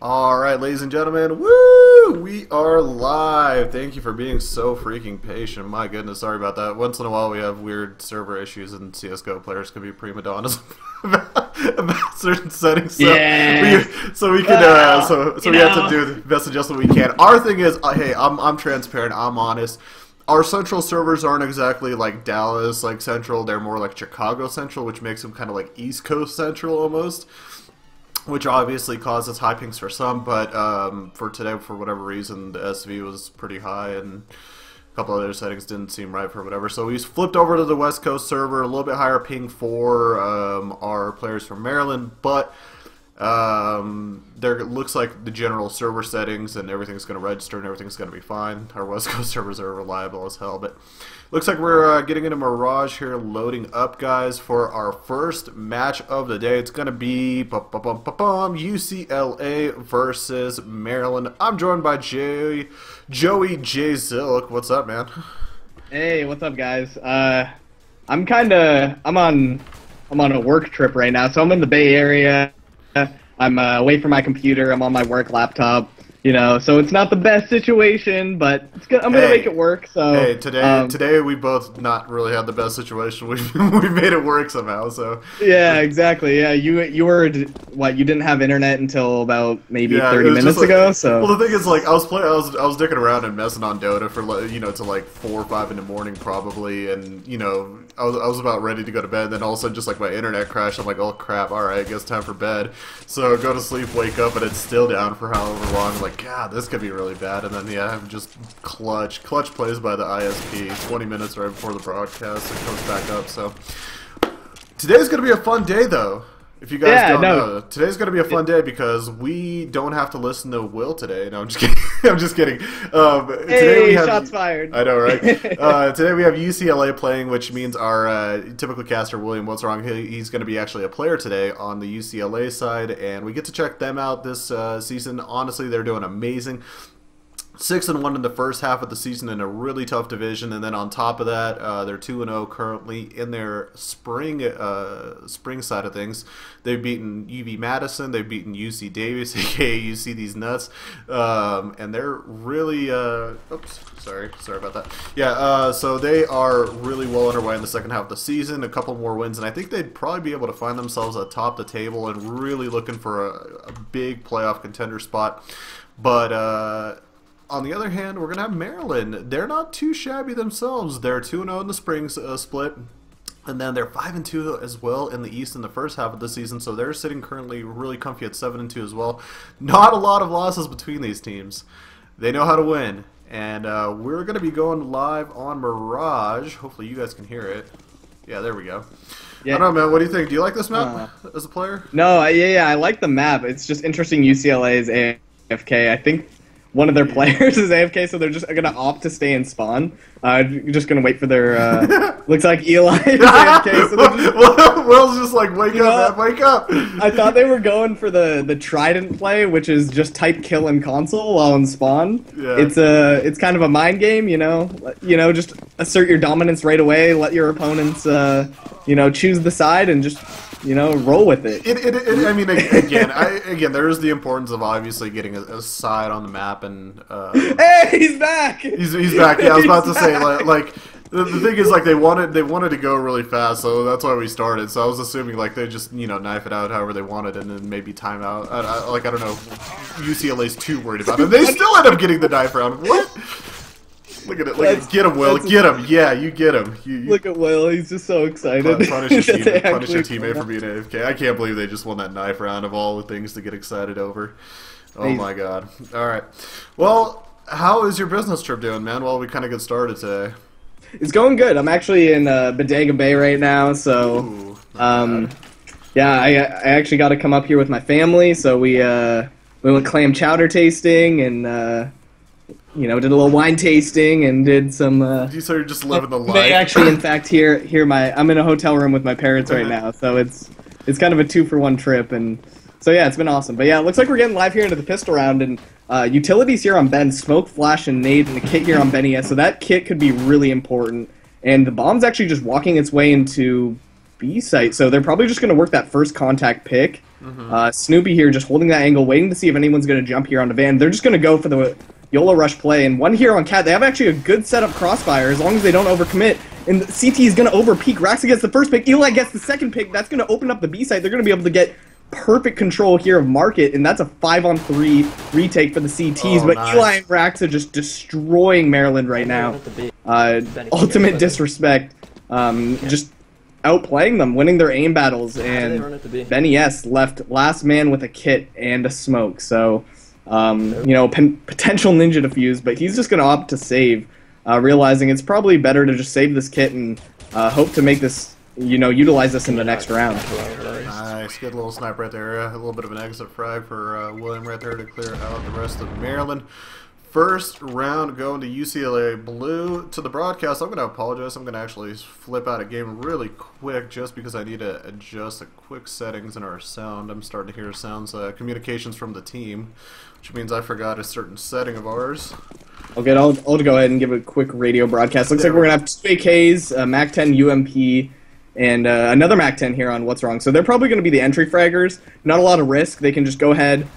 Alright, ladies and gentlemen, woo! We are live! Thank you for being so freaking patient. My goodness, sorry about that. Once in a while we have weird server issues and CSGO players can be prima donnas about certain settings. So yeah. we have to do the best adjustment we can. Our thing is, hey, I'm transparent, I'm honest. Our central servers aren't exactly like Dallas, like central. They're more like Chicago central, which makes them kind of like East Coast central almost. Which obviously causes high pings for some, but for today, for whatever reason, the SV was pretty high, and a couple other settings didn't seem right for whatever. So we flipped over to the West Coast server, a little bit higher ping for our players from Maryland, but there looks like the general server settings and everything's going to register and everything's going to be fine. Our West Coast servers are reliable as hell, but looks like we're getting into Mirage here, loading up, guys, for our first match of the day. It's going to be UCLA versus Maryland. I'm joined by Joey J. Zilk. What's up, man? Hey, what's up, guys? I'm on a work trip right now, so I'm in the Bay Area. I'm away from my computer. I'm on my work laptop. You know, so it's not the best situation, but it's good. I'm gonna make it work. So hey, today we both not really had the best situation. We made it work somehow. So yeah, exactly. Yeah, you were what? You didn't have internet until about maybe 30 minutes ago. So well, the thing is, like, I was dicking around and messing on Dota for till like 4 or 5 in the morning probably, and I was about ready to go to bed. And then all of a sudden, just like my internet crashed. I'm like, oh crap! All right, I guess time for bed. So go to sleep, wake up, and it's still down for however long. I'm like, God, this could be really bad. And then yeah, just clutch plays by the ISP. 20 minutes right before the broadcast, it comes back up. So today's gonna be a fun day, though. If you guys don't know, today's gonna be a fun day because we don't have to listen to Will today. No, I'm just kidding. I'm just kidding. Today we have, shots fired. I know, right? Today we have UCLA playing, which means our typical caster, William What's Wrong, he's going to be actually a player today on the UCLA side, and we get to check them out this season. Honestly, they're doing amazing. 6-1 in the first half of the season in a really tough division, and then on top of that, they're 2-0 currently in their spring side of things. They've beaten UV-Madison, they've beaten UC Davis, aka UC These Nuts, and they're really oops, sorry about that. Yeah, so they are really well underway in the second half of the season. A couple more wins, and I think they'd probably be able to find themselves atop the table and really looking for a big playoff contender spot. But on the other hand, we're going to have Maryland. They're not too shabby themselves. They're 2-0 in the spring split, and then they're 5-2 as well in the East in the first half of the season, so they're sitting currently really comfy at 7-2 as well. Not a lot of losses between these teams. They know how to win, and we're going to be going live on Mirage. Hopefully you guys can hear it. Yeah, there we go. Yeah. I don't know, man. What do you think? Do you like this map as a player? No, yeah, I like the map. It's just interesting UCLA is AFK. I think one of their players is AFK, so they're just going to opt to stay in spawn. You're just going to wait for their... looks like Eli is AFK. So Will's just like, wake up, man, wake up. I thought they were going for the Trident play, which is just type kill in console while in spawn. Yeah. It's kind of a mind game, just assert your dominance right away, let your opponents, choose the side and just... roll with it. I mean, again, there is the importance of obviously getting a side on the map, and hey, he's back. He's back. Yeah, I was about to say, like the thing is, like they wanted to go really fast, so that's why we started. So I was assuming like they just knife it out however they wanted, and then maybe time out. I don't know. UCLA's too worried about it. They still end up getting the knife round. What? Look at it. Get him, Will. Get him. Yeah, you get him. Look at Will. He's just so excited. Punish your teammate for being AFK. I can't believe they just won that knife round of all the things to get excited over. Oh, my God. All right. Well, how is your business trip doing, man, while we kind of get started today? It's going good. I'm actually in Bodega Bay right now, so... Ooh, Yeah, I actually got to come up here with my family, so we went clam chowder tasting and did a little wine tasting and did some. You so you're just living the life. May actually, in fact, here I'm in a hotel room with my parents right now, so it's kind of a 2-for-1 trip, and so yeah, it's been awesome. But yeah, it looks like we're getting live here into the pistol round, and utilities here on Ben, smoke, flash, and nade, and a kit here on Benny S. So that kit could be really important, and the bomb's actually just walking its way into B site, so they're probably just going to work that first contact pick. Snoopy here just holding that angle, waiting to see if anyone's going to jump here onto Van. They're just going to go for the YOLO rush play, and one here on Cat. They have actually a good setup crossfire as long as they don't overcommit, and CT is going to over-peek. Raxa gets the first pick, Eli gets the second pick. That's going to open up the B site. They're going to be able to get perfect control here of Market, and that's a 5-on-3 retake for the CTs, but nice. Eli and Raxa just destroying Maryland right now. Ultimate disrespect. Just outplaying them, winning their aim battles, and Benny S left last man with a kit and a smoke. So, potential ninja defuse, but he's just going to opt to save, realizing it's probably better to just save this kit and hope to make this, utilize this in the next round. Nice, good little snipe right there. A little bit of an exit frag for William right there to clear out the rest of Maryland. First round going to UCLA blue. To the broadcast, I'm going to apologize. I'm going to actually flip out a game really quick just because I need to adjust the quick settings in our sound. I'm starting to hear sounds, communications from the team, which means I forgot a certain setting of ours. Okay, I'll go ahead and give a quick radio broadcast. Looks like we're going to have 2 AKs, MAC-10 UMP, and another MAC-10 here on What's Wrong. So they're probably going to be the entry fraggers. Not a lot of risk. They can just go ahead,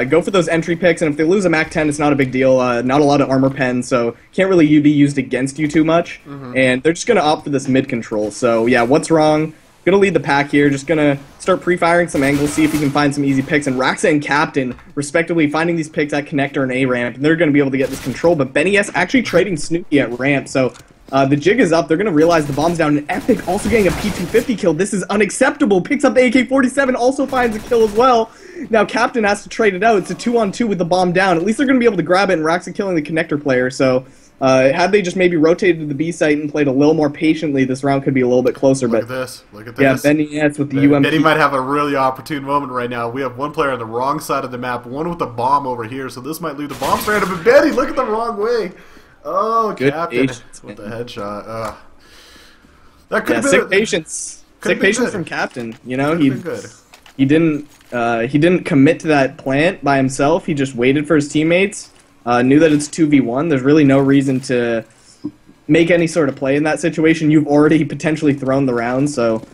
go for those entry picks, and if they lose a MAC-10, it's not a big deal. Not a lot of armor pen, so can't really be used against you too much. And they're just going to opt for this mid control. So yeah, What's Wrong? Going to lead the pack here. Just going to start pre-firing some angles, see if he can find some easy picks. And Raxa and Captain, respectively, finding these picks at connector and A ramp, and they're going to be able to get this control. But Benny S actually trading Snoopy at ramp, so the jig is up. They're going to realize the bomb's down. And Epic also getting a P250 kill. This is unacceptable. Picks up the AK-47, also finds a kill as well. Now Captain has to trade it out. It's a 2-on-2 with the bomb down. At least they're going to be able to grab it, and Raxa killing the connector player. So had they just maybe rotated to the B site and played a little more patiently, this round could be a little bit closer. Look at this. Look at this. Yeah, Benny S with the UMP. Benny might have a really opportune moment right now. We have one player on the wrong side of the map, one with the bomb over here, so this might leave the bomb straight up. But Benny, look at the wrong way. Oh, good Captain with the headshot. That could have been sick patience. Sick patience from Captain. He didn't commit to that plant by himself. He just waited for his teammates. Knew that it's 2v1. There's really no reason to make any sort of play in that situation. You've already potentially thrown the round, so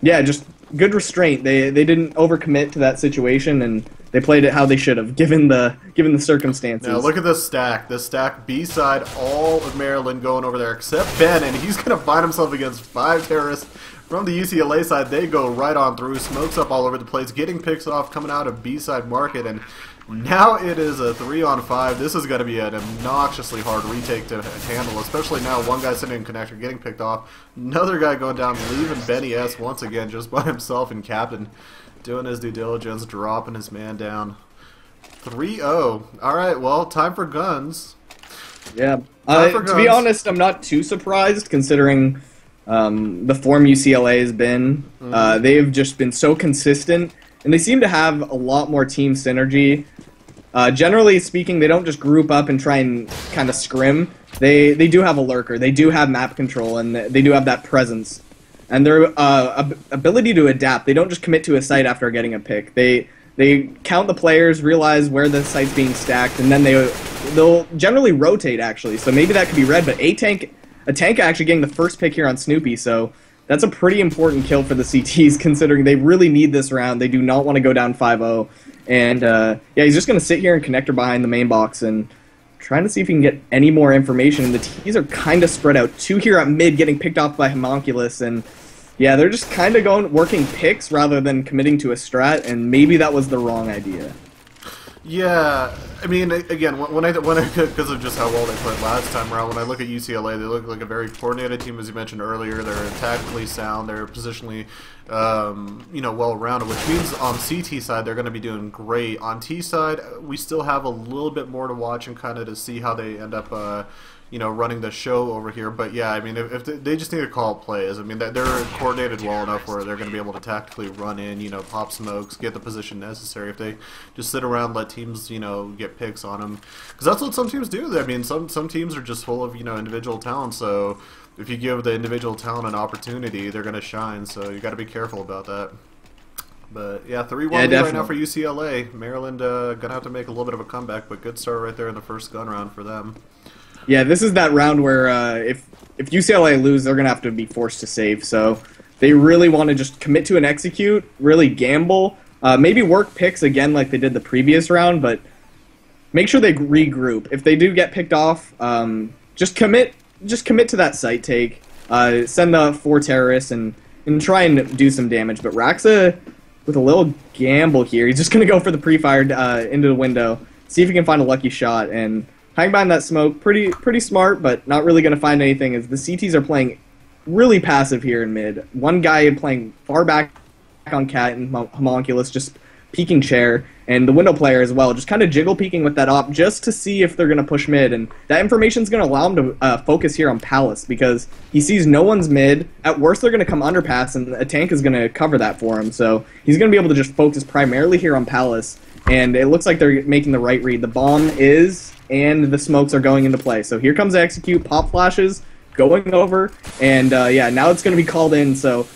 yeah, just good restraint. They didn't overcommit to that situation, and they played it how they should have, given the circumstances. Now look at this stack. This stack B side, all of Maryland going over there except Ben, and he's gonna find himself against 5 terrorists. From the UCLA side, they go right on through, smokes up all over the place, getting picks off, coming out of B side Market, and now it is a 3-on-5. This is going to be an obnoxiously hard retake to handle, especially now one guy sitting in connector getting picked off, another guy going down, leaving Benny S once again just by himself, and Captain doing his due diligence, dropping his man down. 3-0. Alright, well, time for guns. Yeah. To be honest, I'm not too surprised considering the form UCLA has been. They've just been so consistent, and they seem to have a lot more team synergy. Generally speaking, they don't just group up and try and kind of scrim. They do have a lurker. They do have map control, and they do have that presence. And their ability to adapt. They don't just commit to a site after getting a pick. They count the players, realize where the site's being stacked, and then they'll generally rotate, actually. So maybe that could be red, but a tank actually getting the first pick here on Snoopy, so that's a pretty important kill for the CTs, considering they really need this round. They do not want to go down 5-0. And, yeah, he's just going to sit here and connector behind the main box and trying to see if he can get any more information. And the T's are kind of spread out. 2 here at mid getting picked off by Homunculus. And, yeah, they're just kind of working picks rather than committing to a strat, and maybe that was the wrong idea. Yeah, I mean, again, when I because of just how well they played last time around, when I look at UCLA, they look like a very coordinated team, as you mentioned earlier. They're tactically sound, they're positionally, well-rounded, which means on CT side they're going to be doing great. On T side, we still have a little bit more to watch and kind of to see how they end up, running the show over here. But yeah, I mean, if they just need to call plays. I mean, they're coordinated well enough where they're going to be able to tactically run in, pop smokes, get the position necessary. If they just sit around, let teams, get picks on them, because that's what some teams do. I mean, some teams are just full of individual talent. So if you give the individual talent an opportunity, they're going to shine. So you got to be careful about that. But yeah, 3-1 right now for UCLA. Maryland gonna have to make a little bit of a comeback, but good start right there in the first gun round for them. Yeah, this is that round where if UCLA lose, they're gonna have to be forced to save. So they really want to just commit to an execute, really gamble, maybe work picks again like they did the previous round, but make sure they regroup. If they do get picked off, just commit to that site take, send the 4 terrorists and try and do some damage. But Raxa, with a little gamble here, he's just going to go for the pre-fire into the window, see if he can find a lucky shot, and hang behind that smoke. Pretty smart, but not really going to find anything, as the CTs are playing really passive here in mid. One guy playing far back on Cat and Homunculus, just peeking chair, and the window player as well, just kind of jiggle peeking with that op just to see if they're going to push mid, and that information is going to allow him to focus here on Palace, because he sees no one's mid. At worst, they're going to come underpass, and a tank is going to cover that for him, so he's going to be able to just focus primarily here on Palace, and it looks like they're making the right read. The bomb is, and the smokes are going into play, so here comes the execute, pop flashes, going over, and yeah, now it's going to be called in, so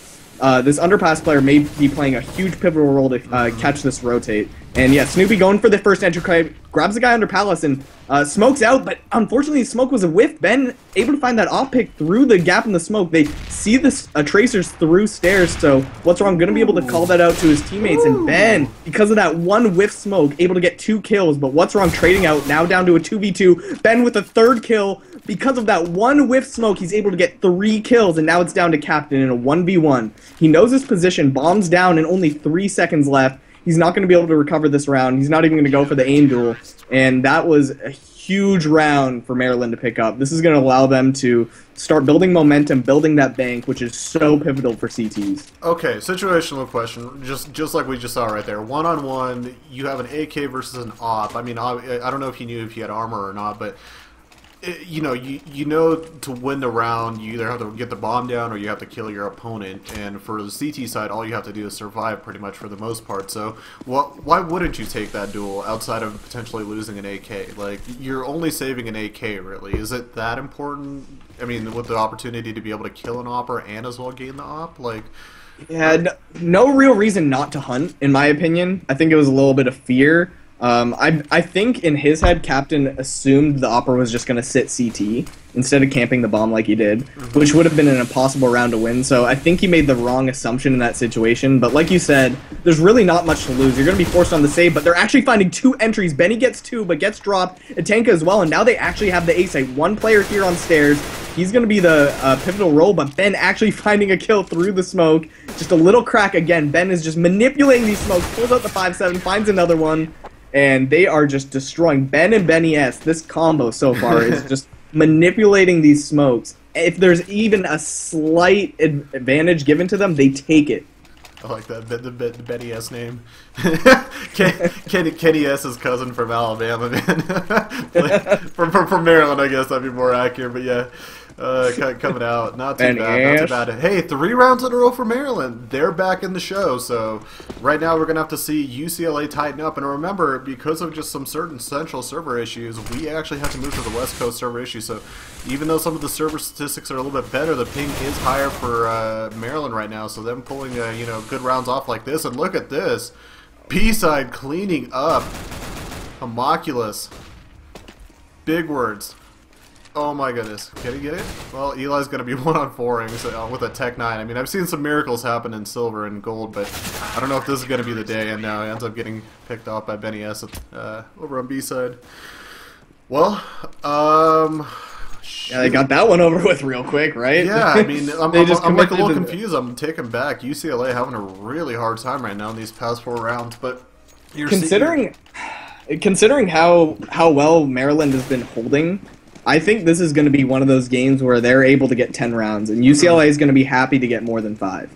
this underpass player may be playing a huge pivotal role to catch this rotate. And yeah, Snoopy going for the first entry, grabs the guy under Palace and smokes out, but unfortunately the smoke was a whiff. Ben able to find that off pick through the gap in the smoke. They see the tracers through stairs, so what's wrong? Going to be able to call that out to his teammates, and Ben, because of that one whiff smoke, able to get 2 kills, but what's wrong? Trading out, now down to a 2v2. Ben with a 3rd kill. Because of that one whiff smoke, he's able to get 3 kills, and now it's down to Captain in a 1v1. He knows his position, bombs down, and only 3 seconds left. He's not going to be able to recover this round. He's not even going to go for the aim duel, and that was a huge round for Maryland to pick up. This is going to allow them to start building momentum, building that bank, which is so pivotal for CTs. Okay, situational question, just like we just saw right there. One-on-one, you have an AK versus an op. I mean, I don't know if you knew if he had armor or not, but you know to win the round, you either have to get the bomb down or you have to kill your opponent. And for the CT side, all you have to do is survive pretty much for the most part. So why wouldn't you take that duel outside of potentially losing an AK? Like, you're only saving an AK, really. Is it that important? I mean, with the opportunity to be able to kill an opper and as well gain the op? Like, yeah, no real reason not to hunt, in my opinion. I think it was a little bit of fear. I think in his head, Captain assumed the Opera was just going to sit CT instead of camping the bomb like he did, which would have been an impossible round to win. So I think he made the wrong assumption in that situation. But like you said, there's really not much to lose. You're going to be forced on the save, but they're actually finding 2 entries. Benny gets 2, but gets dropped. Atanka as well, and now they actually have the A-site. 1 player here on stairs. He's going to be the pivotal role, but Ben actually finding a kill through the smoke. Just a little crack again. Ben is just manipulating these smokes, pulls out the 5-7, finds another one. And they are just destroying Ben and Benny S. This combo so far is just manipulating these smokes. If there's even a slight advantage given to them, they take it. I like that, the Benny S name. Kenny S.'s cousin from Alabama, man. from Maryland, I guess that'd be more accurate, but yeah. Coming out, not too bad, not too bad. Hey, 3 rounds in a row for Maryland. They're back in the show, so right now we're going to have to see UCLA tighten up. And remember, because of just some certain central server issues, we actually have to move to the West Coast server issue. So even though some of the server statistics are a little bit better, the ping is higher for Maryland right now. So them pulling good rounds off like this, and look at this, B-side cleaning up, Homunculus, big words. Oh my goodness. Can he get it? Well, Eli's going to be 1-on-4ing so, with a Tech 9. I mean, I've seen some miracles happen in silver and gold, but I don't know if this is going to be the day, and now he ends up getting picked off by Benny S. Over on B-side. Well, yeah, they got that one over with real quick, right? Yeah, I mean, I'm like a little confused. I'm taken back. UCLA having a really hard time right now in these past 4 rounds, but considering how well Maryland has been holding, I think this is going to be one of those games where they're able to get 10 rounds, and UCLA is going to be happy to get more than 5.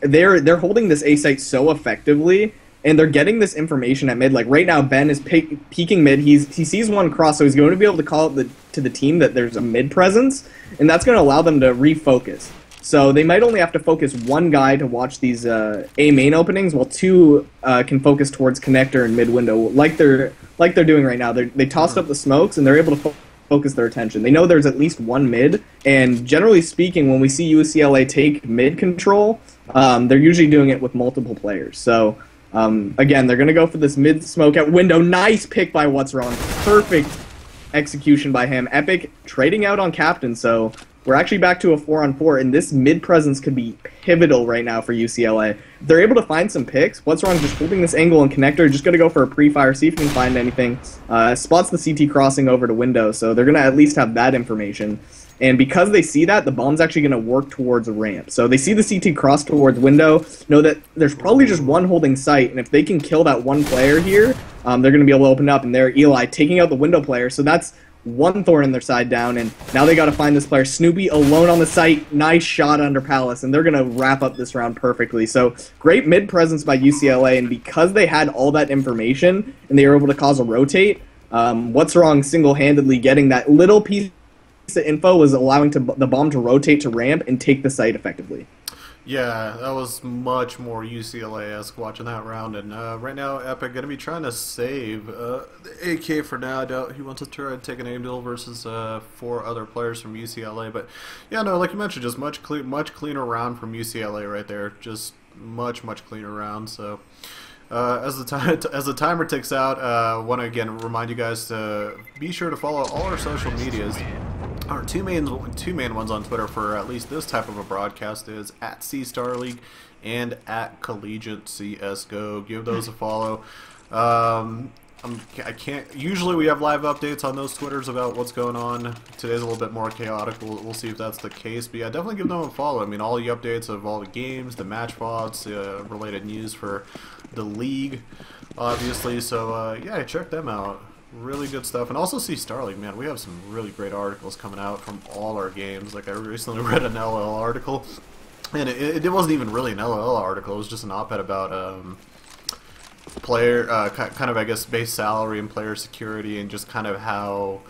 They're holding this A site so effectively and they're getting this information at mid. Like right now, Ben is peeking mid. He sees one cross, so he's going to be able to call it to the team that there's a mid presence, and that's going to allow them to refocus. So they might only have to focus one guy to watch these A main openings, while two can focus towards connector and mid window, like they're doing right now. They tossed up the smokes, and they're able to focus their attention. They know there's at least one mid, and generally speaking, when we see UCLA take mid control, they're usually doing it with multiple players. So again, they're going to go for this mid smoke at window. Nice pick by What's Wrong. Perfect execution by him. Epic trading out on captain, so we're actually back to a 4-on-4, and this mid presence could be pivotal right now for UCLA. If they're able to find some picks, What's Wrong just holding this angle and connector, just going to go for a pre-fire, see if he can find anything. Spots the CT crossing over to window, so they're going to at least have that information. And because they see that, the bomb's actually going to work towards a ramp. So they see the CT cross towards window, know that there's probably just one holding site, and if they can kill that one player here, they're going to be able to open up, and they're Eli taking out the window player, so that's one thorn in their side down, and now they got to find this player. Snoopy alone on the site. Nice shot under Palace, and they're going to wrap up this round perfectly. So great mid presence by UCLA, and because they had all that information and they were able to cause a rotate, What's Wrong single-handedly getting that little piece of info was allowing the bomb to rotate to ramp and take the site effectively. Yeah, that was much more UCLA-esque watching that round, and right now Epic going to be trying to save the AK for now. I doubt he wants to try and take an aim duel versus 4 other players from UCLA, but yeah, no, like you mentioned, just much cleaner round from UCLA right there, just much cleaner round. So as the timer ticks out, I want to again remind you guys to be sure to follow all our social medias. Our two main ones on Twitter for at least this type of a broadcast is at CStarLeague and at Collegiate CSGO. Give those a follow. I can't. Usually we have live updates on those Twitters about what's going on. Today's a little bit more chaotic. We'll see if that's the case. But yeah, definitely give them a follow. I mean, all the updates of all the games, the match VODs, related news for the league, obviously. So yeah, check them out. Really good stuff. And also see CStarLeague, man, we have some really great articles coming out from all our games. Like I recently read an LOL article, and it wasn't even really an LOL article, it was just an op-ed about player kind of, I guess, base salary and player security, and just kind of how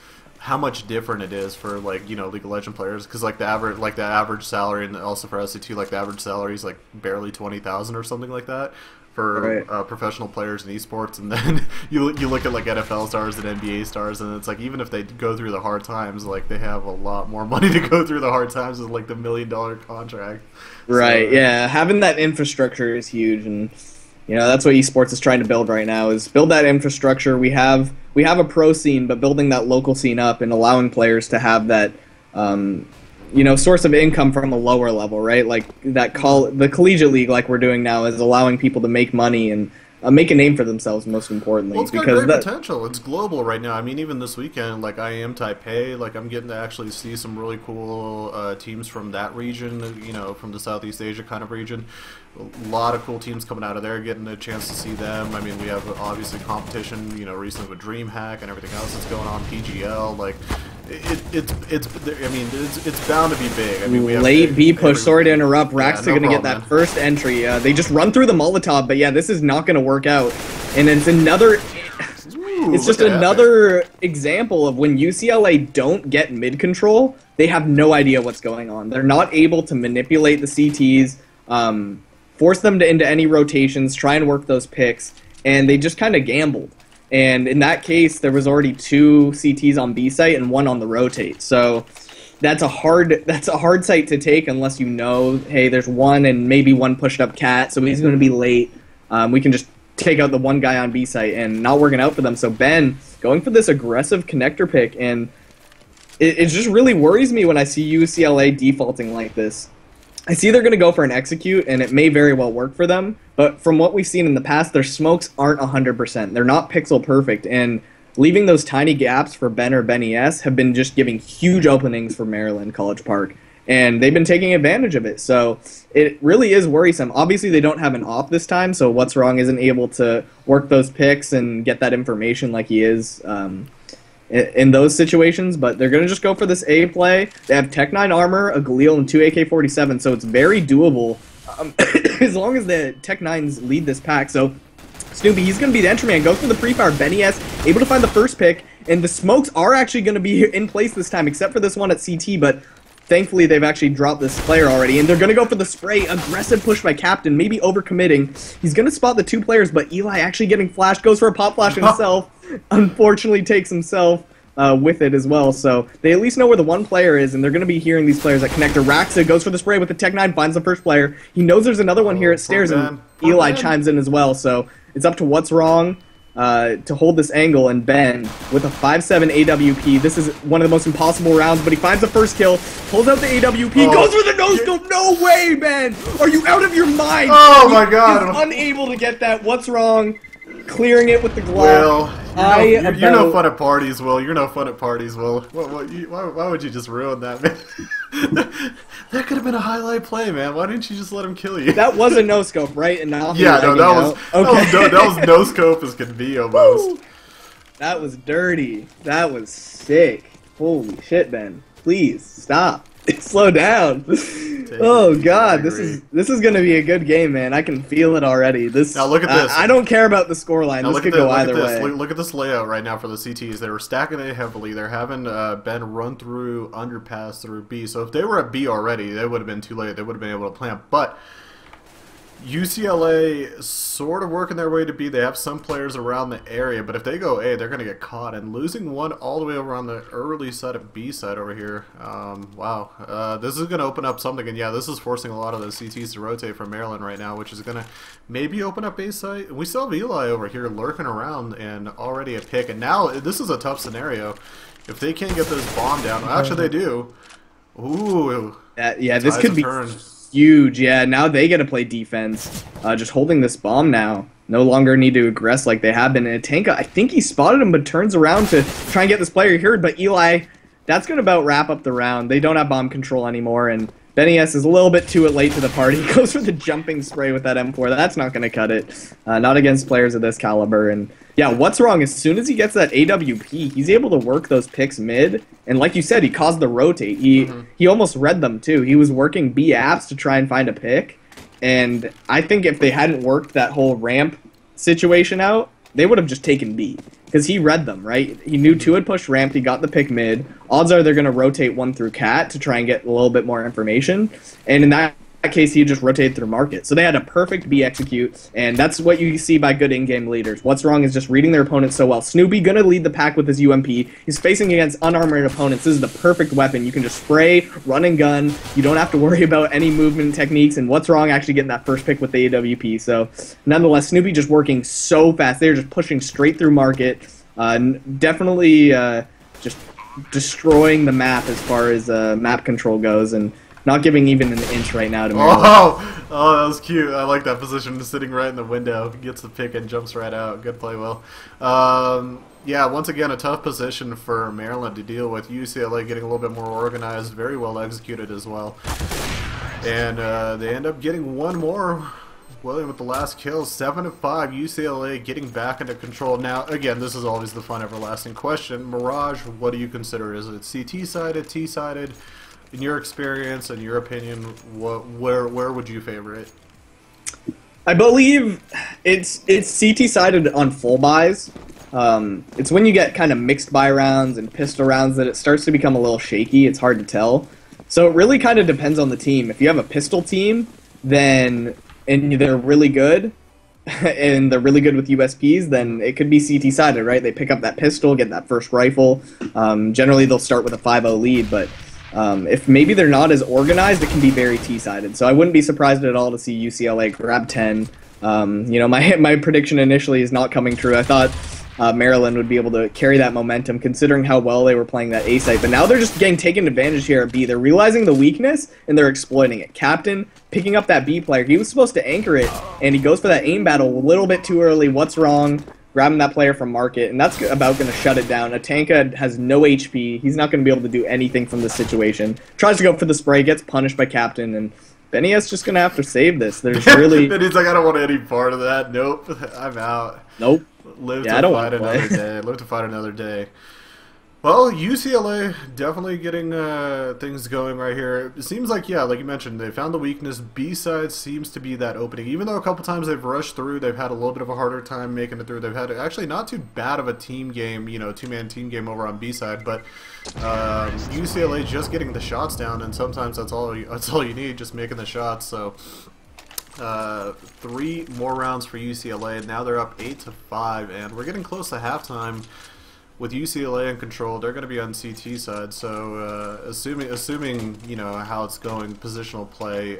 much different it is for, like, you know, League of Legends players, because like the average salary, and also for SC2, like the average salary is like barely 20,000 or something like that for professional players in esports, and then you look at like NFL stars and NBA stars, and it's like even if they go through the hard times, like they have a lot more money to go through the hard times with like the $1 million contract. Right. So, yeah, having that infrastructure is huge, and you know that's what esports is trying to build right now, is build that infrastructure. We have a pro scene, but building that local scene up and allowing players to have that you know, source of income from a lower level, right? Like that the collegiate league, like we're doing now, is allowing people to make money and make a name for themselves. Most importantly, well, it's got great potential. It's global right now. I mean, even this weekend, like I am Taipei, like I'm getting to actually see some really cool teams from that region. You know, from the Southeast Asia kind of region. A lot of cool teams coming out of there, getting a chance to see them. I mean, we have obviously competition, you know, recently with DreamHack and everything else that's going on, PGL, like. It's bound to be big. I mean, we have late B push. Sorry to interrupt. Rax are gonna get that first entry. They just run through the Molotov, but yeah, this is not gonna work out. And it's another. It's just another example of when UCLA don't get mid control, they have no idea what's going on. They're not able to manipulate the CTs, force them into any rotations, try and work those picks, and they just kind of gambled. And in that case, there was already 2 CTs on B site and 1 on the rotate. So that's a hard site to take unless you know, hey, there's 1 and maybe 1 pushed up cat, so he's going to be late. We can just take out the 1 guy on B site, and not working out for them. So Ben going for this aggressive connector pick, and it just really worries me when I see UCLA defaulting like this. I see they're going to go for an execute, and it may very well work for them, but from what we've seen in the past, their smokes aren't 100%. They're not pixel perfect, and leaving those tiny gaps for Ben or Benny S have been just giving huge openings for Maryland College Park, and they've been taking advantage of it, so it really is worrisome. Obviously, they don't have an op this time, so What's Wrong isn't able to work those picks and get that information like he is in those situations, but they're going to just go for this A play. They have Tech 9 armor, a Galil, and 2 AK-47, so it's very doable as long as the Tech 9s lead this pack. So Snoopy, he's going to be the entry man. Goes for the pre-fire. Benny S able to find the first pick. And the smokes are actually going to be in place this time, except for this one at CT. But thankfully, they've actually dropped this player already. And they're going to go for the spray. Aggressive push by Captain. Maybe overcommitting. He's going to spot the 2 players, but Eli actually getting flashed. Goes for a pop flash himself. Unfortunately, takes himself with it as well. So they at least know where the 1 player is, and they're going to be hearing these players at connector. Raxa goes for the spray with the Tech 9, finds the first player. He knows there's another one here at stairs, and Eli chimes in as well. So it's up to What's Wrong to hold this angle, and Ben with a 5-7 AWP. This is one of the most impossible rounds, but he finds the first kill, pulls out the AWP, goes for the no-scope. No way, Ben! Are you out of your mind? Oh my god! He's unable to get that. What's Wrong? Clearing it with the glove. Will, you're no fun at parties, Will. You're no fun at parties, Will. Why would you just ruin that, man? That could have been a highlight play, man. Why didn't you just let him kill you? That was a no-scope, right? And now yeah, no, that was no-scope as can be, almost. Woo! That was dirty. That was sick. Holy shit, Ben. Please, stop. Slow down. Oh god, this is gonna be a good game, man. I can feel it already. Now look at this. I don't care about the scoreline. This could go either way. Look at this layout right now for the CTs. They were stacking A heavily. They're having Ben run through underpass through B. So if they were at B already, they would have been too late. They would have been able to plant. But UCLA sort of working their way to B. They have some players around the area, but if they go A, they're going to get caught. And losing one all the way over on the early side of B side over here, wow. This is going to open up something. And yeah, this is forcing a lot of the CTs to rotate from Maryland right now, which is going to maybe open up A side. We still have Eli over here lurking around and already a pick. And now this is a tough scenario. If they can't get this bomb down, well, actually they do. Ooh. Yeah, this could be huge. Yeah, now they get to play defense. Just holding this bomb now. No longer need to aggress like they have been. And Tanka, I think he spotted him, but turns around to try and get this player here. But Eli, that's going to about wrap up the round. They don't have bomb control anymore, and Benny S is a little bit too late to the party. He goes for the jumping spray with that M4. That's not going to cut it. Not against players of this caliber. And yeah, What's Wrong? As soon as he gets that AWP, he's able to work those picks mid. And like you said, he caused the rotate. He almost read them too. He was working B apps to try and find a pick. And I think if they hadn't worked that whole ramp situation out, they would have just taken B. Because he read them, right? He knew 2 had pushed ramp, he got the pick mid. Odds are they're going to rotate 1 through cat to try and get a little bit more information. And in that case, he just rotated through market. So they had a perfect B execute, and that's what you see by good in-game leaders. What's Wrong is just reading their opponents so well. Snoopy going to lead the pack with his UMP. He's facing against unarmored opponents. This is the perfect weapon. You can just spray, run and gun. You don't have to worry about any movement techniques, and What's Wrong actually getting that first pick with the AWP. So nonetheless, Snoopy just working so fast. They're just pushing straight through market. Definitely just destroying the map as far as map control goes, and not giving even an inch right now to Maryland. Oh, that was cute. I like that position, just sitting right in the window. Gets the pick and jumps right out. Good play, Will. Yeah, once again, a tough position for Maryland to deal with. UCLA getting a little bit more organized, very well executed as well. And they end up getting one more. William with the last kill, 7-5. UCLA getting back into control. Now, again, this is always the fun, everlasting question. Mirage, what do you consider? Is it CT-sided, T-sided? In your experience, in your opinion, where would you favor it? I believe it's CT-sided on full buys. It's when you get kind of mixed buy rounds and pistol rounds that it starts to become a little shaky. It's hard to tell. So it really kind of depends on the team. If you have a pistol team, then and they're really good, and they're really good with USPs, then it could be CT-sided, right? They pick up that pistol, get that first rifle. Generally, they'll start with a 5-0 lead, but if maybe they're not as organized, it can be very T-sided. So I wouldn't be surprised at all to see UCLA grab 10. You know, my prediction initially is not coming true. I thought Maryland would be able to carry that momentum considering how well they were playing that A site. But now they're just getting taken advantage here at B. They're realizing the weakness, and they're exploiting it. Captain picking up that B player. He was supposed to anchor it, and he goes for that aim battle a little bit too early. What's wrong? Grabbing that player from market, and that's about going to shut it down. Atanka has no HP. He's not going to be able to do anything from this situation. Tries to go for the spray, gets punished by Captain, and Benny S just going to have to save this. There's really... Benny's like, I don't want any part of that. Nope, I'm out. Nope. Live to fight another day. Live to fight another day. Well, UCLA definitely getting things going right here. It seems like, yeah, like you mentioned, they found the weakness. B side seems to be that opening. Even though a couple times they've rushed through, they've had a little bit of a harder time making it through. They've had actually not too bad of a team game, you know, two-man team game over on B side, but UCLA just getting the shots down, and sometimes that's all you need, just making the shots. So 3 more rounds for UCLA. Now they're up 8-5, and we're getting close to halftime. With UCLA in control, they're going to be on CT side. So assuming you know how it's going, positional play,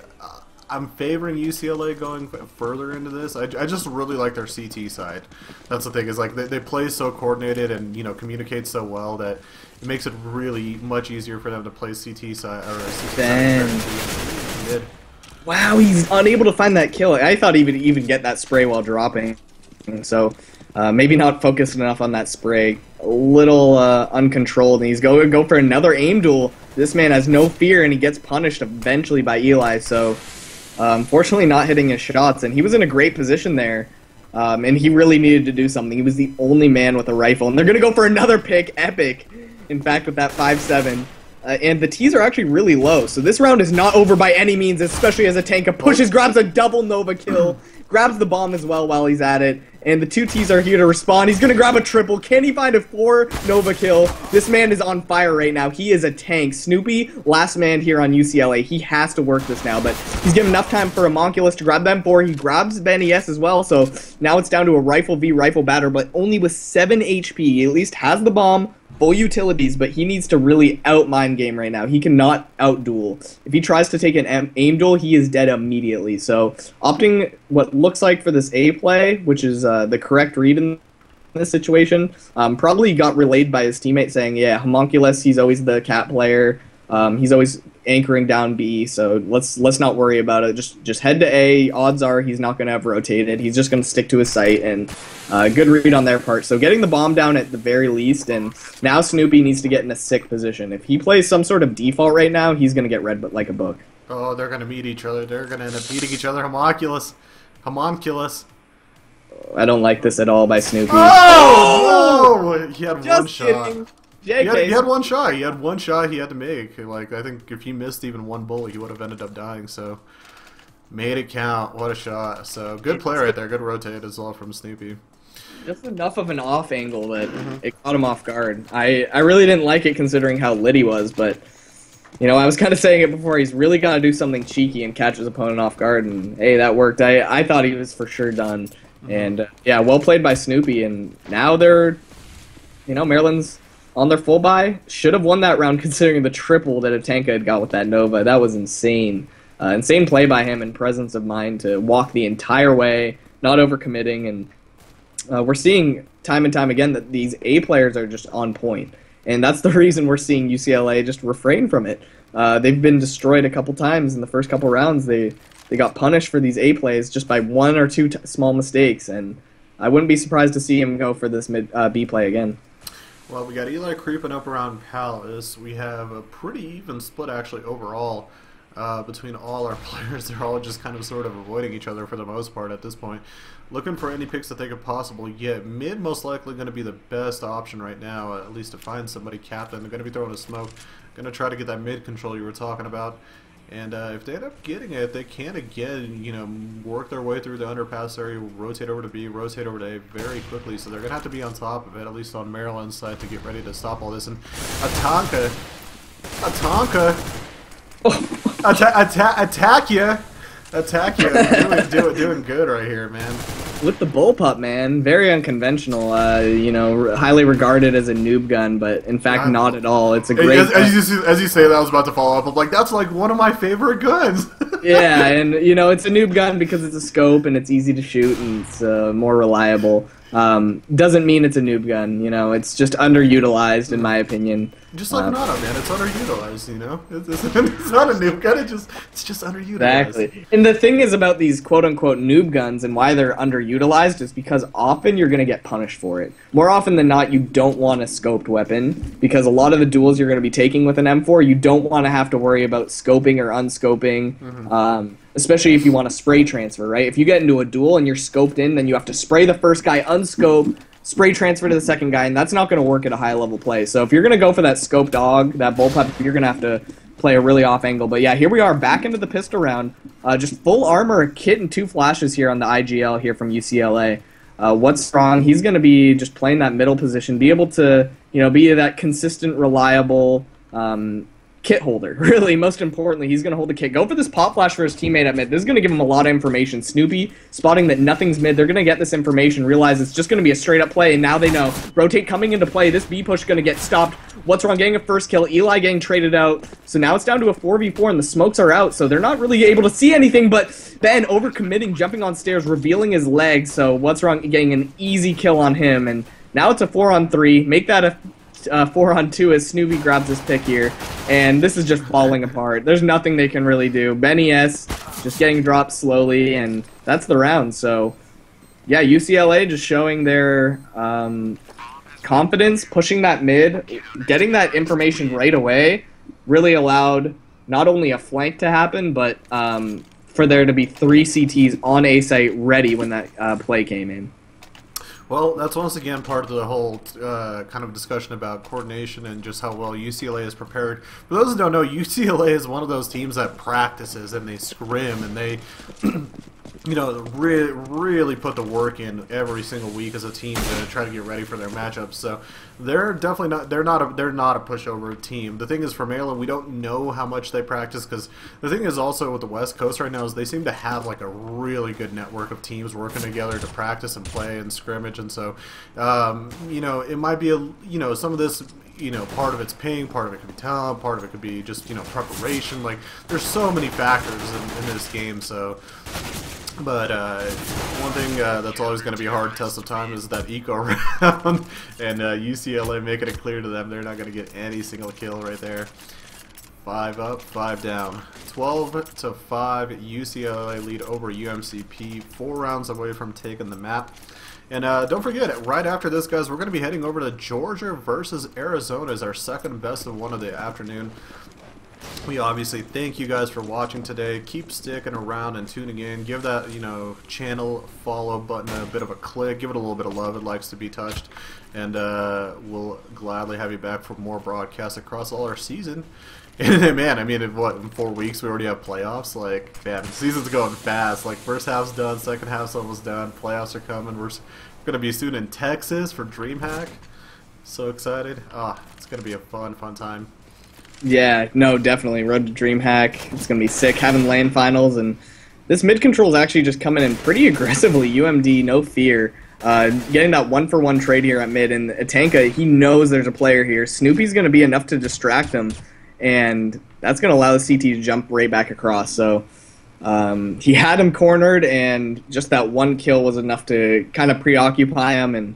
I'm favoring UCLA going further into this. I just really like their CT side. That's the thing, is like they play so coordinated and, you know, communicate so well that it makes it really much easier for them to play CT side or CT side. Wow, he's unable to find that kill. I thought he would even get that spray while dropping. So maybe not focused enough on that spray. A little uncontrolled, and he's going to go for another aim duel. This man has no fear, and he gets punished eventually by Eli. So unfortunately not hitting his shots, and he was in a great position there. And he really needed to do something. He was the only man with a rifle, and they're going to go for another pick. Epic, in fact, with that 5-7. And the T's are actually really low, so this round is not over by any means, especially as a Tanka pushes, grabs a double Nova kill, grabs the bomb as well while he's at it, and the 2 T's are here to respond. He's going to grab a triple. Can he find a 4 Nova kill? This man is on fire right now. He is a tank. Snoopy, last man here on UCLA. He has to work this now, but he's given enough time for Homunculus to grab them 4. He grabs Ben ES as well, so now it's down to a rifle v rifle batter, but only with 7 HP. He at least has the bomb, full utilities, but he needs to really out-mind game right now. He cannot out-duel. If he tries to take an aim duel, he is dead immediately. So opting what looks like for this A play, which is the correct read in this situation, probably got relayed by his teammate saying, yeah, Homunculus, he's always the cat player. He's always anchoring down B, so let's not worry about it. Just head to A. Odds are he's not going to have rotated. He's just going to stick to his site, and good read on their part. So getting the bomb down at the very least, and now Snoopy needs to get in a sick position. If he plays some sort of default right now, he's going to get read like a book. Oh, they're going to meet each other. They're going to end up meeting each other. Homunculus. I don't like this at all by Snoopy. Oh! He had one shot. Kidding. He had one shot. He had one shot he had to make. Like, I think if he missed even one bullet, he would have ended up dying. So, made it count. What a shot. So, good play right there. Good rotate as well from Snoopy. Just enough of an off angle that it caught him off guard. I really didn't like it considering how lit he was, but, you know, I was kind of saying it before. He's really got to do something cheeky and catch his opponent off guard, and, hey, that worked. I thought he was for sure done. And, yeah, well played by Snoopy, and now they're, you know, Maryland's on their full buy. Should have won that round considering the triple that Atanka had got with that Nova. That was insane. Insane play by him and presence of mind to walk the entire way, not overcommitting. And we're seeing time and time again that these A players are just on point. And that's the reason we're seeing UCLA just refrain from it. They've been destroyed a couple times in the first couple rounds. They got punished for these A plays just by 1 or 2 small mistakes. And I wouldn't be surprised to see him go for this B play again. Well, we got Eli creeping up around Palace. We have a pretty even split, actually, overall between all our players. They're all just kind of sort of avoiding each other for the most part at this point. Looking for any picks that they could possibly get. Mid most likely going to be the best option right now, at least to find somebody captain. They're going to be throwing a smoke. Going to try to get that mid control you were talking about. And if they end up getting it, they can again, you know, work their way through the underpass area, rotate over to B, rotate over to A very quickly. So they're going to have to be on top of it, at least on Maryland's side, to get ready to stop all this. And Atanka, attack you, doing good right here, man. With the bullpup, man, very unconventional. You know, highly regarded as a noob gun, but in fact, not at all. It's a great. As you say that, I was about to follow up. I'm like, that's like one of my favorite guns. Yeah, and you know, it's a noob gun because it's a scope and it's easy to shoot and it's more reliable. Doesn't mean it's a noob gun. You know, it's just underutilized in my opinion. Just like Nana, man, it's underutilized. You know, it's not a noob gun. It's just underutilized. Exactly. And the thing is about these quote-unquote noob guns and why they're underutilized is because often you're going to get punished for it. More often than not, you don't want a scoped weapon because a lot of the duels you're going to be taking with an M4, you don't want to have to worry about scoping or unscoping. Especially if you want to spray transfer, right? If you get into a duel and you're scoped in, then you have to spray the first guy, unscope, spray transfer to the second guy, and that's not going to work at a high level play. So if you're going to go for that scope dog, that bullpup, you're going to have to play a really off angle. But yeah, here we are back into the pistol round. Just full armor, a kit, and 2 flashes here on the IGL here from UCLA. What's wrong? He's going to be just playing that middle position, be able to, you know, be that consistent, reliable kit holder. Really, most importantly, he's going to hold the kit. Go for this pop flash for his teammate at mid. This is going to give him a lot of information. Snoopy spotting that nothing's mid. They're going to get this information, realize it's just going to be a straight up play, and now they know. Rotate coming into play. This B push going to get stopped. What's wrong? Getting a first kill. Eli getting traded out. So now it's down to a 4v4, and the smokes are out, so they're not really able to see anything, but Ben overcommitting, jumping on stairs, revealing his legs, so What's Wrong getting an easy kill on him, and now it's a 4-on-3. Make that a 4-on-2 as Snoopy grabs his pick here, and this is just falling apart. There's nothing they can really do. Benny S just getting dropped slowly, and that's the round. So, yeah, UCLA just showing their confidence, pushing that mid, getting that information right away, really allowed not only a flank to happen, but for there to be 3 CTs on A site ready when that play came in. Well, that's once again part of the whole kind of discussion about coordination and just how well UCLA is prepared. For those who don't know, UCLA is one of those teams that practices and they scrim and they, you know, really put the work in every single week as a team to try to get ready for their matchups. So they're definitely not they're not a pushover team. The thing is, for Maryland, we don't know how much they practice, because the thing is also with the West Coast right now is they seem to have like a really good network of teams working together to practice and play and scrimmage. And so, you know, it might be some of this. You know, part of it's ping, part of it could be talent, part of it could be just, you know, preparation. Like, there's so many factors in this game. So, but one thing that's always going to be a hard test of time is that eco round, and UCLA making it clear to them they're not going to get any single kill right there. 5 up, 5 down. 12-5, UCLA lead over UMCP, 4 rounds away from taking the map. And don't forget, right after this, guys, we're going to be heading over to Georgia versus Arizona as our second best of one of the afternoon. We obviously thank you guys for watching today. Keep sticking around and tuning in. Give that, you know, channel follow button a bit of a click. Give it a little bit of love. It likes to be touched. And we'll gladly have you back for more broadcasts across all our season. And man, I mean, in 4 weeks we already have playoffs? Like, man, the season's going fast. Like, first half's done, second half's almost done. Playoffs are coming. We're going to be soon in Texas for DreamHack. So excited. It's going to be a fun time. Yeah, no, definitely. Road to DreamHack. It's going to be sick. Having LAN finals, and this mid control is actually just coming in pretty aggressively. UMD, no fear. Getting that 1-for-1 trade here at mid, and Atanka, he knows there's a player here. Snoopy's going to be enough to distract him, and that's going to allow the CT to jump right back across. So he had him cornered, and just that 1 kill was enough to kind of preoccupy him and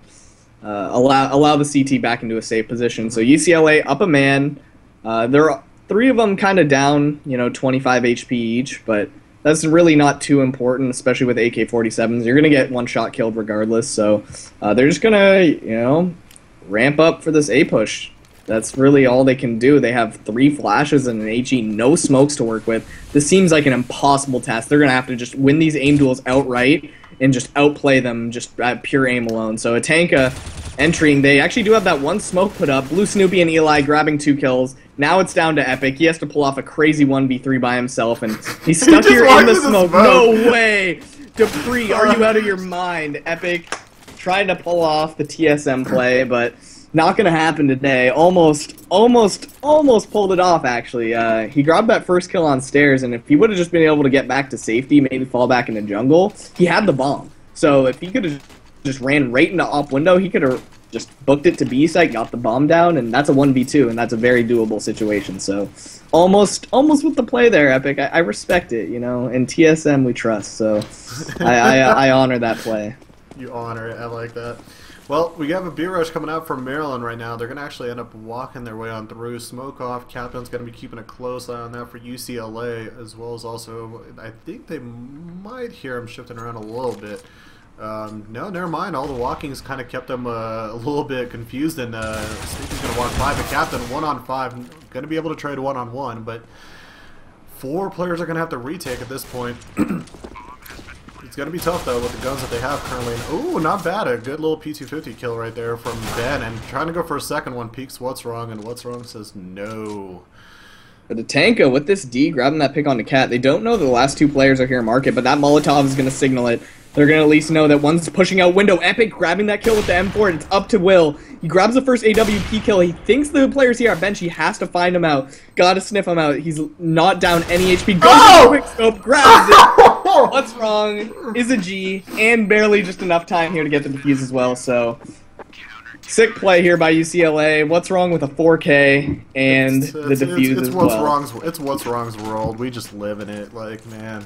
allow the CT back into a safe position. So UCLA up a man. There are 3 of them kind of down, you know, 25 HP each, but that's really not too important, especially with AK-47s. You're going to get 1 shot killed regardless, so they're just going to, you know, ramp up for this A push. That's really all they can do. They have 3 flashes and an HE, no smokes to work with. This seems like an impossible task. They're going to have to just win these aim duels outright and just outplay them just at pure aim alone. So Atanka entering, they actually do have that 1 smoke put up. Blue Snoopy and Eli grabbing 2 kills. Now it's down to Epic. He has to pull off a crazy 1v3 by himself, and he's stuck here in the smoke. No way! Dupree, are you out of your mind? Epic trying to pull off the TSM play, but not going to happen today. Almost pulled it off, actually. He grabbed that first kill on stairs, and if he would have just been able to get back to safety, maybe fall back in the jungle, he had the bomb. So if he could have just ran right into op window, he could have just booked it to B site, got the bomb down, and that's a 1v2, and that's a very doable situation. So almost with the play there, Epic. I respect it, you know. In TSM we trust, so I honor that play. You honor it. I like that. Well, we have a B rush coming out from Maryland right now. They're going to actually end up walking their way on through. Smoke off. Captain's going to be keeping a close eye on that for UCLA, as well as also, I think they might hear him shifting around a little bit. No, never mind. All the walkings kind of kept them a little bit confused, and Sneaky's going to walk by the captain 1-on-5. Going to be able to trade 1-on-1, but 4 players are going to have to retake at this point. It's going to be tough, though, with the guns that they have currently. Ooh, not bad. A good little P250 kill right there from Ben. And trying to go for a second one, peeks What's Wrong, and What's Wrong says no. But the Tanka with this D grabbing that pick on the Cat, they don't know the last two players are here in market, but that Molotov is going to signal it. They're going to at least know that one's pushing out window. Epic grabbing that kill with the M4, and it's up to Will. He grabs the first AWP kill. He thinks the player's here at bench. He has to find him out. Gotta sniff him out. He's not down any HP. Goes to the quick scope, grabs it. What's Wrong is a G, and barely just enough time here to get the defuse as well, so... Sick play here by UCLA. What's Wrong with a 4K and the defuse as well. It's What's Wrong's world. We just live in it. Like, man,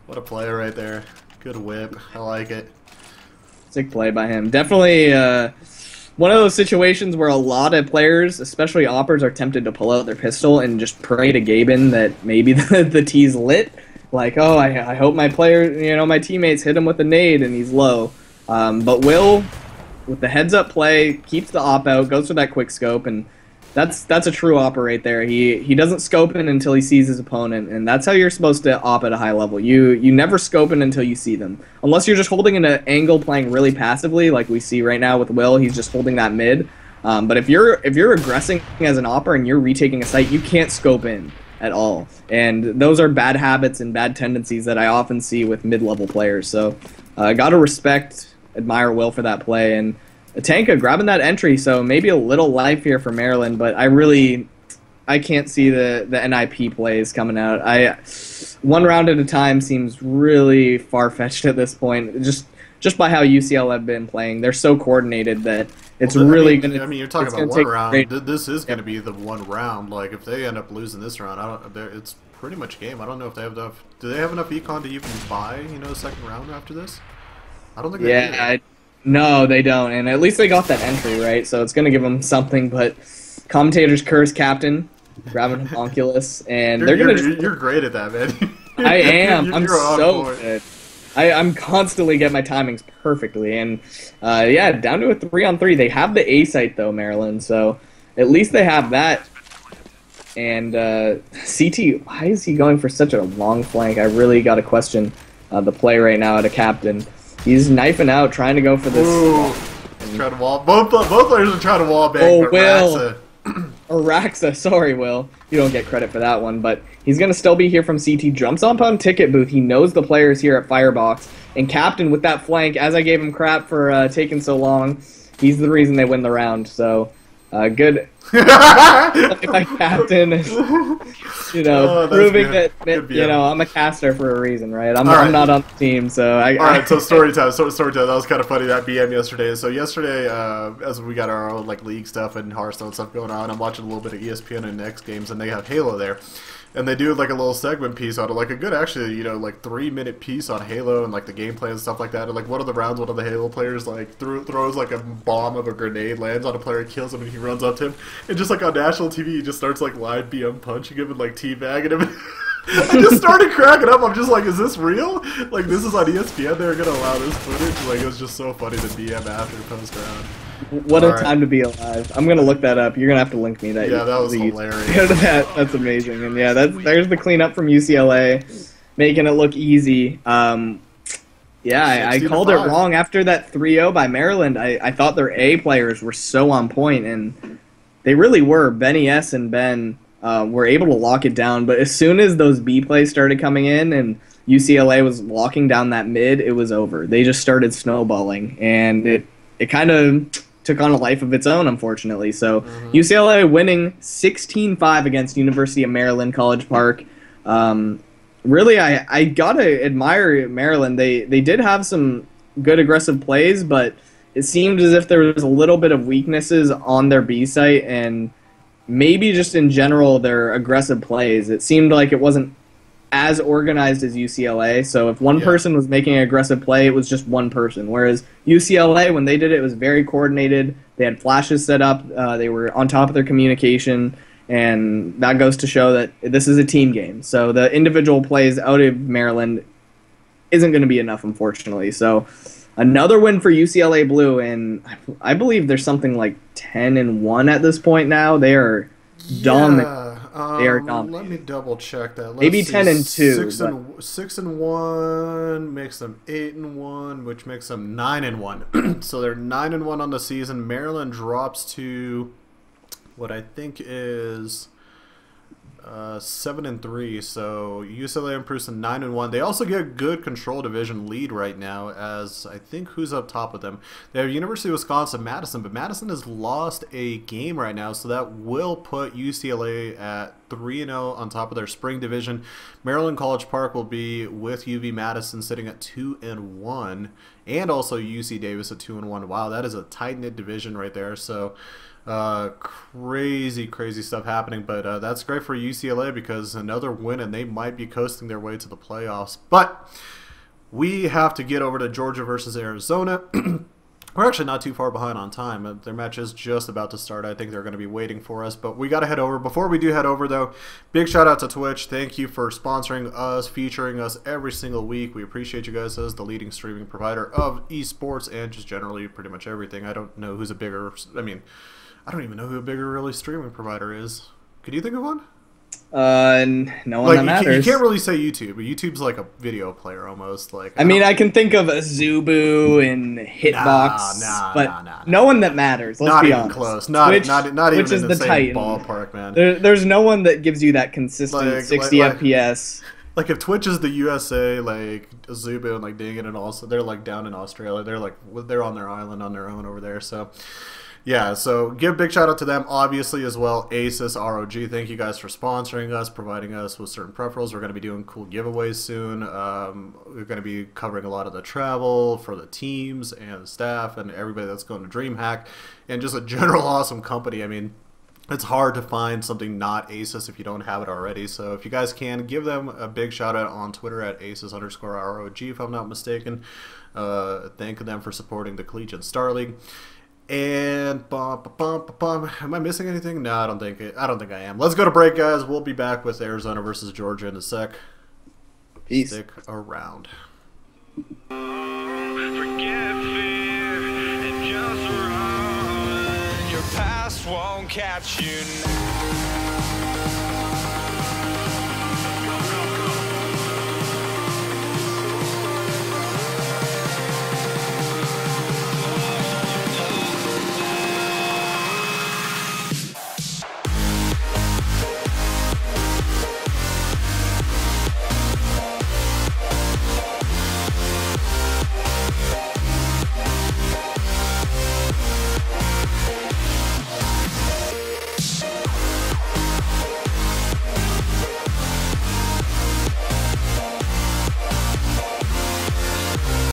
what a play right there. Good whip. I like it. Sick play by him. Definitely one of those situations where a lot of players, especially oppers, are tempted to pull out their pistol and just pray to Gaben that maybe the T's lit. Like, oh, I hope my player, my teammates hit him with a nade and he's low. But Will, with the heads-up play, keeps the op out, goes for that quick scope, and that's a true opper right there. He doesn't scope in until he sees his opponent, and that's how you're supposed to op at a high level. You never scope in until you see them. Unless you're just holding an angle playing really passively, like we see right now with Will, he's just holding that mid. But if you're aggressing as an opper and you're retaking a site, you can't scope in at all. And those are bad habits and bad tendencies that I often see with mid-level players. So gotta admire Will for that play, and Tanka grabbing that entry, so maybe a little life here for Maryland, but I can't see the NIP plays coming out. One round at a time seems really far-fetched at this point, just by how UCLA have been playing. They're so coordinated that it's really going to... I mean, you're talking about one round. This is going to be the one round. Like, if they end up losing this round, it's pretty much game. I don't know if they have enough... Do they have enough econ to even buy, a second round after this? I don't think they do. No, they don't, and at least they got that entry, right? So it's going to give them something, but commentators curse Captain, grabbing Homunculus, and they're going to... You're great at that, man. I am. I'm so good. I'm constantly getting my timings perfectly, and yeah, down to a 3-on-3. They have the A site, though, Maryland, so at least they have that. And CT, why is he going for such a long flank? I really got to question the play right now at a Captain. He's knifing out, trying to go for this. Ooh, he's trying to wall. Both players are trying to wall bang. Oh, Will. Araxa, sorry, Will. You don't get credit for that one, but he's going to still be here from CT. Jumps up on ticket booth. He knows the players here at Firebox. And Captain with that flank, as I gave him crap for taking so long, he's the reason they win the round. So, good. My Captain, proving that I'm a caster for a reason, right? I'm not on the team, so Alright, so story time. That was kind of funny, that BM yesterday. So yesterday, as we got our own league stuff and Hearthstone stuff going on, I'm watching a little bit of ESPN and X Games, and they have Halo there. And they do a little segment piece on it, a good actually, 3-minute piece on Halo and the gameplay and stuff like that. And one of the rounds, one of the Halo players throws a bomb of a grenade, lands on a player, kills him, and he runs up to him. And just on national TV, he just starts live BM punching him and teabagging him. I just started cracking up. I'm just is this real? This is on ESPN. They're gonna allow this footage. It was just so funny to BM after post round. What a time to be alive. I'm going to look that up. You're going to have to link me that. Yeah, that was hilarious. That's amazing. And yeah, there's the cleanup from UCLA, making it look easy. Yeah, I called it wrong after that 3-0 by Maryland. I thought their A players were so on point, and they really were. Benny S. and Ben were able to lock it down, but as soon as those B plays started coming in and UCLA was locking down that mid, it was over. They just started snowballing, and it kind of took on a life of its own, unfortunately. So UCLA winning 16-5 against University of Maryland College Park. Really, I gotta admire Maryland. They did have some good aggressive plays, but it seemed as if there was a little bit of weaknesses on their B site, and maybe just in general their aggressive plays. It seemed like it wasn't as organized as UCLA, so if one person was making an aggressive play, it was just one person, whereas UCLA, when they did it, it was very coordinated. They had flashes set up, they were on top of their communication, and that goes to show that this is a team game. So the individual plays out of Maryland isn't going to be enough, unfortunately. So another win for UCLA Blue, and I believe there's something like 10-1 at this point now. They are dominant. They are Let me dominating. double check that. Let's Maybe see. 10-2, Six and one makes them 8-1, which makes them 9-1. So they're 9-1 on the season. Maryland drops to what I think is 7-3. So UCLA improves to 9-1. They also get a good control division lead right now, as I think who's up top with them. They have University of Wisconsin, Madison, but Madison has lost a game right now, so that will put UCLA at 3-0 on top of their spring division. Maryland College Park will be with UV Madison sitting at 2-1, and also UC Davis at 2-1. Wow, that is a tight knit division right there. So. Crazy stuff happening, but that's great for UCLA because another win and they might be coasting their way to the playoffs. But we have to get over to Georgia versus Arizona. We're actually not too far behind on time. Their match is just about to start. I think they're going to be waiting for us, but we got to head over. Before we do head over, though, big shout out to Twitch. Thank you for sponsoring us, featuring us every single week. We appreciate you guys as the leading streaming provider of esports and just generally pretty much everything. I don't know who's a bigger, I don't even know who a bigger really streaming provider is. Could you think of one? No one that matters. You can't really say YouTube, but YouTube's like a video player almost. Like I can think of Zubu and Hitbox, but no one that matters. Let's be honest. Close. Not even Twitch in is the same Titan. ballpark, man. There's no one that gives you that consistent 60 FPS. Like if Twitch is the USA, like Zubu and like Ding and also they're like down in Australia. They're on their island on their own over there. So. Yeah, so give a big shout out to them, obviously, as well. Asus, ROG, thank you guys for sponsoring us, providing us with certain peripherals. We're going to be doing cool giveaways soon. We're going to be covering a lot of the travel for the teams and the staff and everybody that's going to DreamHack, and just a general awesome company. I mean, it's hard to find something not Asus if you don't have it already. So if you guys can, give them a big shout out on Twitter at Asus_ROG, if I'm not mistaken. Thank them for supporting the Collegiate Star League. And am I missing anything? No, I don't think I am. Let's go to break, guys. We'll be back with Arizona versus Georgia in a sec. Peace. Stick around. Forget fear and just run. Your past won't catch you now.